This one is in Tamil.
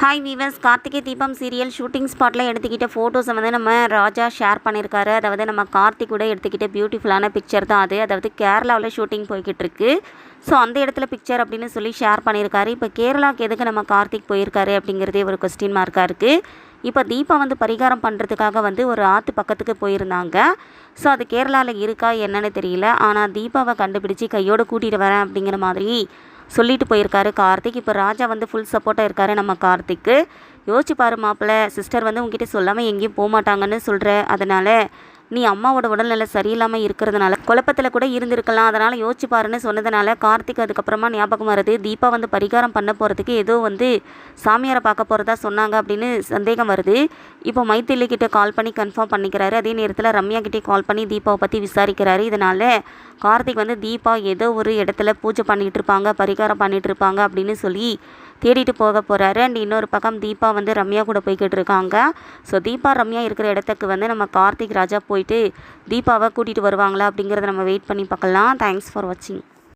Hi viewers, Karthigai Deepam serial shooting ஸ்பாட்டில் எடுத்துக்கிட்ட ஃபோட்டோஸை வந்து நம்ம ராஜா ஷேர் பண்ணியிருக்காரு. அதாவது நம்ம கார்த்திக் கூட எடுத்துக்கிட்ட பியூட்டிஃபுல்லான பிக்சர் தான் அது. அதாவது கேரளாவில் ஷூட்டிங் போய்கிட்டு இருக்கு. ஸோ அந்த இடத்துல பிக்சர் அப்படின்னு சொல்லி ஷேர் பண்ணியிருக்காரு. இப்போ கேரளாவுக்கு எதுக்கு நம்ம கார்த்திக் போயிருக்காரு அப்படிங்கிறதே ஒரு கொஸ்டின் மார்க்காக இருக்குது. இப்போ தீபா வந்து பரிகாரம் பண்ணுறதுக்காக வந்து ஒரு ஆற்று பக்கத்துக்கு போயிருந்தாங்க. ஸோ அது கேரளாவில் இருக்கா என்னன்னு தெரியல. ஆனால் தீபாவை கண்டுபிடிச்சி கையோடு கூட்டிகிட்டு வரேன் அப்படிங்கிற மாதிரி சொல்லிட்டு போயிருக்காரு கார்த்திக். இப்போ ராஜா வந்து ஃபுல் சப்போர்ட்டாக இருக்காரு நம்ம கார்த்திக்கு. யோசிச்சு பாரு மாப்பிள்ளை, சிஸ்டர் வந்து உங்ககிட்ட சொல்லாமல் எங்கேயும் போக மாட்டாங்கன்னு சொல்கிற. அதனால் நீ அம்மாவோட உடல்நிலை சரியில்லாமல் இருக்கிறதுனால குழப்பத்தில் கூட இருந்திருக்கலாம். அதனால் யோசிச்சு பாருன்னு சொன்னதுனால கார்த்திக் அதுக்கப்புறமா ஞாபகம் வருது, தீபா வந்து பரிகாரம் பண்ண போகிறதுக்கு ஏதோ வந்து சாமியாரை பார்க்க போகிறதா சொன்னாங்க அப்படின்னு சந்தேகம் வருது. இப்போ மைத்திலி கிட்டே கால் பண்ணி கன்ஃபார்ம் பண்ணிக்கிறாரு. அதே நேரத்தில் ரம்யா கிட்டே கால் பண்ணி தீபாவை பற்றி விசாரிக்கிறாரு. இதனால் கார்த்திக் வந்து தீபா ஏதோ ஒரு இடத்துல பூஜை பண்ணிகிட்டு இருப்பாங்க, பரிகாரம் பண்ணிகிட்டு இருப்பாங்க அப்படின்னு சொல்லி தேடிட்டு போக போகிறாரு. அண்ட் இன்னொரு பக்கம் தீபா வந்து ரம்யா கூட போய்கிட்டு இருக்காங்க. ஸோ தீபா ரம்யா இருக்கிற இடத்துக்கு வந்து நம்ம கார்த்திக் ராஜா போயிட்டு தீபாவை கூட்டிகிட்டு வருவாங்களா அப்படிங்கிறத நம்ம வெயிட் பண்ணி பார்க்கலாம். தேங்க்ஸ் ஃபார் வாட்சிங்.